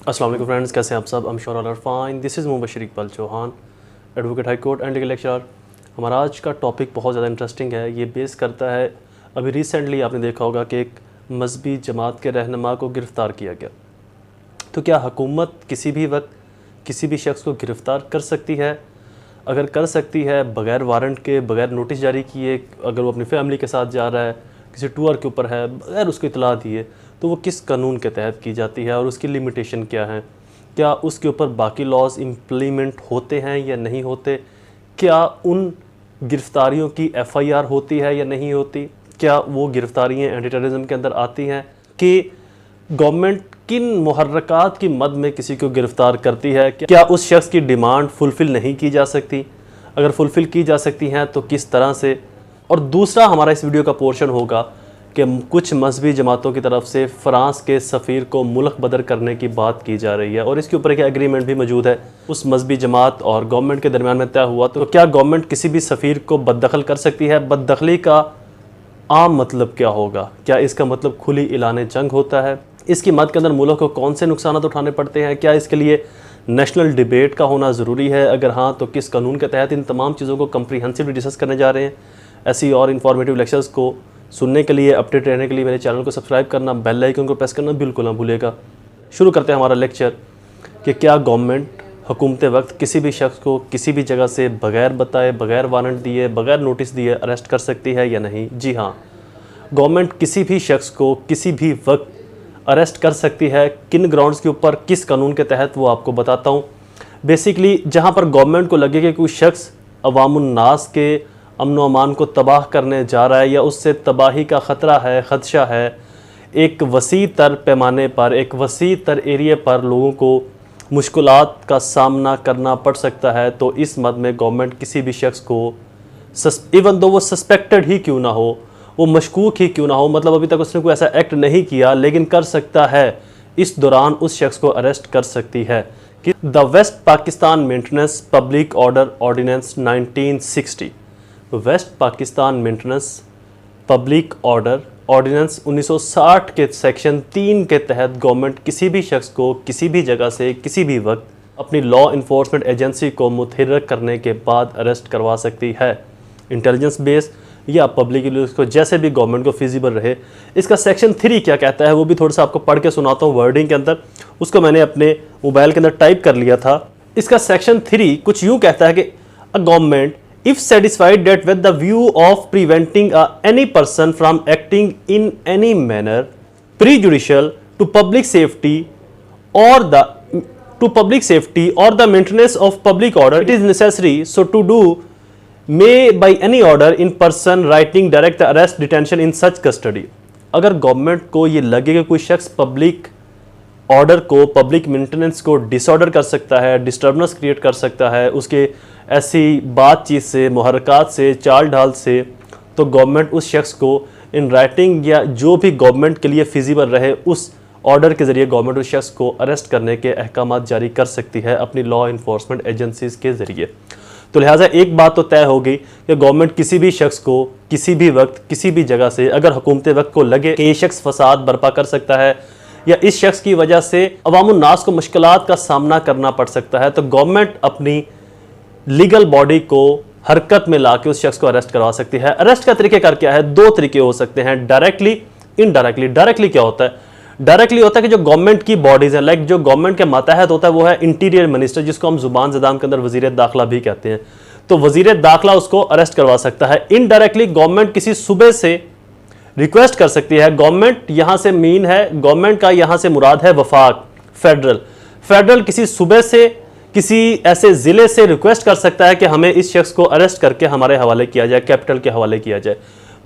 अस्सलाम वालेकुम फ्रेंड्स, कैसे हैं आप सब? I am sure all are fine. This is Mubashar Iqbal Chauhan, advocate high court and legal lecturer. हमारा आज का टॉपिक बहुत ज़्यादा इंटरेस्टिंग है। ये बेस करता है, अभी रिसेंटली आपने देखा होगा कि एक मजहबी जमात के रहनुमा को गिरफ़्तार किया गया। तो क्या हुकूमत किसी भी वक्त किसी भी शख्स को गिरफ़्तार कर सकती है? अगर कर सकती है, बग़ैर वारंट के, बग़ैर नोटिस जारी किए, अगर वो अपनी फैमिली के साथ जा रहा है, किसी टूर के ऊपर है, बग़ैर उसको इतला दिए, तो वो किस कानून के तहत की जाती है और उसकी लिमिटेशन क्या है? क्या उसके ऊपर बाकी लॉज इम्प्लीमेंट होते हैं या नहीं होते? क्या उन गिरफ़्तारियों की FIR होती है या नहीं होती? क्या वो गिरफ़्तारियाँ एंटी टेररिज्म के अंदर आती हैं? कि गवर्नमेंट किन मुहर्रकात की मद में किसी को गिरफ़्तार करती है? क्या उस शख्स की डिमांड फुलफ़िल नहीं की जा सकती? अगर फुलफ़िल की जा सकती हैं तो किस तरह से? और दूसरा हमारा इस वीडियो का पोर्शन होगा कि कुछ मजहबी जमातों की तरफ से फ़्रांस के सफ़ीर को मुल्क बदर करने की बात की जा रही है और इसके ऊपर एक एग्रीमेंट भी मौजूद है उस मजहबी जमात और गवर्नमेंट के दरमियान में तय हुआ। तो क्या गवर्नमेंट किसी भी सफ़ीर को बददखल कर सकती है? बददखली का आम मतलब क्या होगा? क्या इसका मतलब खुली ऐलान जंग होता है? इसकी मद के अंदर मुल्क को कौन से नुकसान उठाने पड़ते हैं? क्या इसके लिए नेशनल डिबेट का होना ज़रूरी है? अगर हाँ, तो किस कानून के तहत? इन तमाम चीज़ों को कम्प्रीहेंसिवली डिस्कस करने जा रहे हैं। ऐसी और इन्फॉर्मेटिव लेक्चर्स को सुनने के लिए, अपडेट रहने के लिए मेरे चैनल को सब्सक्राइब करना, बेल आइकन को प्रेस करना बिल्कुल ना भूलेगा। शुरू करते हैं हमारा लेक्चर कि क्या गवर्नमेंट हुकूमत वक्त किसी भी शख्स को किसी भी जगह से बग़ैर बताए, बग़ैर वारंट दिए, बग़ैर नोटिस दिए अरेस्ट कर सकती है या नहीं? जी हाँ, गवर्नमेंट किसी भी शख्स को किसी भी वक्त अरेस्ट कर सकती है। किन ग्राउंड्स के ऊपर, किस कानून के तहत, वो आपको बताता हूँ। बेसिकली जहाँ पर गवर्नमेंट को लगे कि कोई शख्स अवामुन्नास के अमन व अमान को तबाह करने जा रहा है या उससे तबाही का ख़तरा है, ख़दशा है, एक वसी तर पैमाने पर, एक वसी तर एरिए पर लोगों को मुश्किलात का सामना करना पड़ सकता है, तो इस मद में गवर्नमेंट किसी भी शख्स को इवन दो वो सस्पेक्टेड ही क्यों ना हो, वो मशकूक ही क्यों ना हो, मतलब अभी तक उसने कोई ऐसा एक्ट नहीं किया, लेकिन कर सकता है, इस दौरान उस शख्स को अरेस्ट कर सकती है। कि the West Pakistan maintenance public order ordinance 1960, West Pakistan maintenance public order ordinance 1960 के सेक्शन 3 के तहत गवर्नमेंट किसी भी शख्स को किसी भी जगह से किसी भी वक्त अपनी लॉ इन्फोर्समेंट एजेंसी को मुतहर्रिक करने के बाद अरेस्ट करवा सकती है, इंटेलिजेंस बेस या पब्लिक को, जैसे भी गवर्नमेंट को फिजिबल रहे। इसका सेक्शन 3 क्या कहता है वो भी थोड़ा सा आपको पढ़ के सुनाता हूँ वर्डिंग के अंदर। उसको मैंने अपने मोबाइल के अंदर टाइप कर लिया था। इसका सेक्शन 3 कुछ यूँ कहता है कि a government if satisfied that with the view of preventing any person from acting in any manner prejudicial to public safety or the maintenance of public order, it is necessary so to do may by any order in person writing direct the arrest detention in such custody। अगर government को ये लगे कि कोई शख्स public order को, public maintenance को disorder कर सकता है, डिस्टर्बेंस क्रिएट कर सकता है, उसके ऐसी बातचीत से, मुहर्रकात से, चाल ढाल से, तो गवर्नमेंट उस शख्स को इन राइटिंग या जो भी गवर्नमेंट के लिए फिजिबल रहे उस ऑर्डर के ज़रिए गवर्नमेंट उस शख्स को अरेस्ट करने के अहकामात जारी कर सकती है अपनी लॉ इन्फोर्समेंट एजेंसीज़ के ज़रिए। तो लिहाजा एक बात तो तय हो गई कि गवर्नमेंट किसी भी शख्स को किसी भी वक्त किसी भी जगह से, अगर हुकूमत वक्त को लगे कि ये शख्स फसाद बर्पा कर सकता है या इस शख्स की वजह से अवामुन्नास को मुश्किलात का सामना करना पड़ सकता है, तो गवर्नमेंट अपनी लीगल बॉडी को हरकत में ला के उस शख्स को अरेस्ट करवा सकती है। अरेस्ट का तरीक़ेकार क्या है? 2 तरीके हो सकते हैं, डायरेक्टली, इनडायरेक्टली। डायरेक्टली क्या होता है? डायरेक्टली होता है कि जो गवर्नमेंट की बॉडीज़ हैं, लाइक जो गवर्नमेंट के मातहत होता है वो है इंटीरियर मिनिस्टर, जिसको हम जुबान ज़दाम के अंदर वज़ीर दाखिला भी कहते हैं, तो वज़ीर दाखिला उसको अरेस्ट करवा सकता है। इनडायरेक्टली गवर्नमेंट किसी सूबे से रिक्वेस्ट कर सकती है। गवर्नमेंट यहाँ से मीन है, गवर्नमेंट का यहाँ से मुराद है वफाक, फेडरल किसी सूबे से, किसी ऐसे ज़िले से रिक्वेस्ट कर सकता है कि हमें इस शख्स को अरेस्ट करके हमारे हवाले किया जाए, कैपिटल के हवाले किया जाए।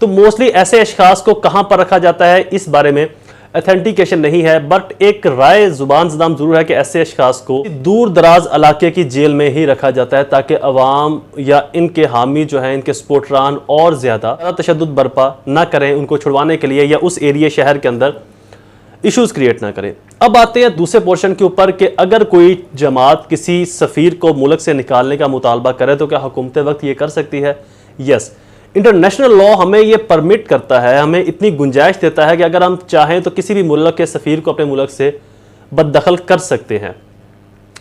तो मोस्टली ऐसे अशखास को कहाँ पर रखा जाता है इस बारे में अथेंटिकेशन नहीं है, बट एक राय जुबान ज़दाम जरूर है कि ऐसे अशखास को दूर दराज इलाके की जेल में ही रखा जाता है ताकि अवाम या इनके हामी जो हैं, इनके सपोर्टरान और ज़्यादा तशद्दुद बर्पा ना करें उनको छुड़वाने के लिए, या उस एरिया शहर के अंदर इश्यूज़ क्रिएट ना करें। अब आते हैं दूसरे पोर्शन के ऊपर कि अगर कोई जमात किसी सफ़ीर को मुल्क से निकालने का मुतालबा करे तो क्या हुकूमत वक्त ये कर सकती है? यस, इंटरनेशनल लॉ हमें ये परमिट करता है, हमें इतनी गुंजाइश देता है कि अगर हम चाहें तो किसी भी मुल्क के सफ़ीर को अपने मुल्क से बददखल कर सकते हैं।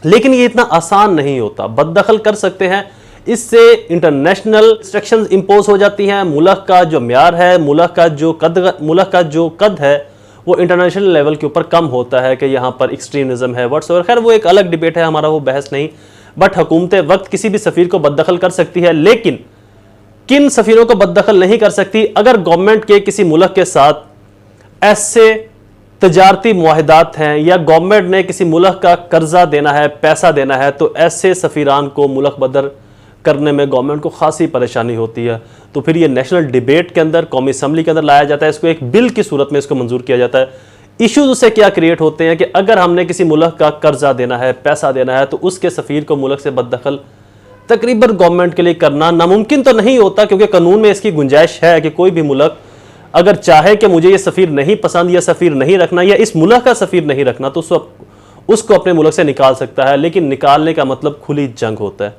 लेकिन ये इतना आसान नहीं होता। बददखल कर सकते हैं, इससे इंटरनेशनल रिस्ट्रिक्शंस इंपोज हो जाती हैं। मुल्क का जो म्यार है, मुल्क का जो कद है वो इंटरनेशनल लेवल के ऊपर कम होता है कि यहाँ पर एक्सट्रीमिज्म है व्हाट्सएवर। खैर वो एक अलग डिबेट है, हमारा वो बहस नहीं। बट हुकूमत वक्त किसी भी सफ़ीर को बददखल कर सकती है, लेकिन किन सफ़ीरों को बददखल नहीं कर सकती? अगर गवर्नमेंट के किसी मुल्क के साथ ऐसे तजारती मुआहदात हैं या गवर्नमेंट ने किसी मुल्क का कर्जा देना है, पैसा देना है, तो ऐसे सफ़ीरान को मुल्क बदर करने में गवर्नमेंट को खासी परेशानी होती है। तो फिर ये नेशनल डिबेट के अंदर, कौमी असम्बली के अंदर लाया जाता है, इसको एक बिल की सूरत में इसको मंजूर किया जाता है। इश्यूज उससे क्या क्रिएट होते हैं कि अगर हमने किसी मुल्क का कर्जा देना है, पैसा देना है, तो उसके सफ़ीर को मुल्क से बददखल तकरीबन गवर्नमेंट के लिए करना नामुमकिन तो नहीं होता, क्योंकि कानून में इसकी गुंजाइश है कि कोई भी मुल्क अगर चाहे कि मुझे ये सफ़ीर नहीं पसंद या सफ़ीर नहीं रखना या इस मुल्क का सफ़ीर नहीं रखना, तो उसको अपने मुल्क से निकाल सकता है। लेकिन निकालने का मतलब खुली जंग होता है,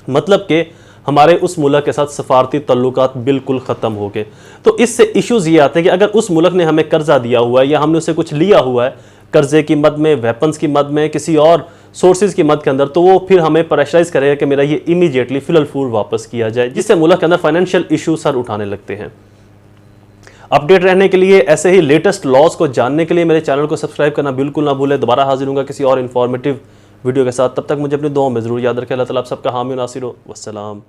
मतलब कि हमारे उस मुल्क के साथ सफारती तल्लुकात बिल्कुल ख़त्म हो गए। तो इससे इश्यूज़ ये आते हैं कि अगर उस मुल्क ने हमें कर्जा दिया हुआ है या हमने उससे कुछ लिया हुआ है, कर्जे की मद में, वेपन्स की मद में, किसी और सोर्सेज की मद के अंदर, तो वो फिर हमें प्रेशराइज करेगा कि मेरा ये इमीडिएटली फिलफूल वापस किया जाए, जिससे मुल्क के अंदर फाइनेंशियल इशू सर उठाने लगते हैं। अपडेट रहने के लिए, ऐसे ही लेटेस्ट लॉज को जानने के लिए मेरे चैनल को सब्सक्राइब करना बिल्कुल ना भूलें। दोबारा हाजिर हूँगा किसी और इन्फॉर्मेटिव वीडियो के साथ। तब तक मुझे अपनी दुआओं में ज़रूर याद रखें। अल्लाह ताला आप सबका हामी नासिर हो। वस्सलाम।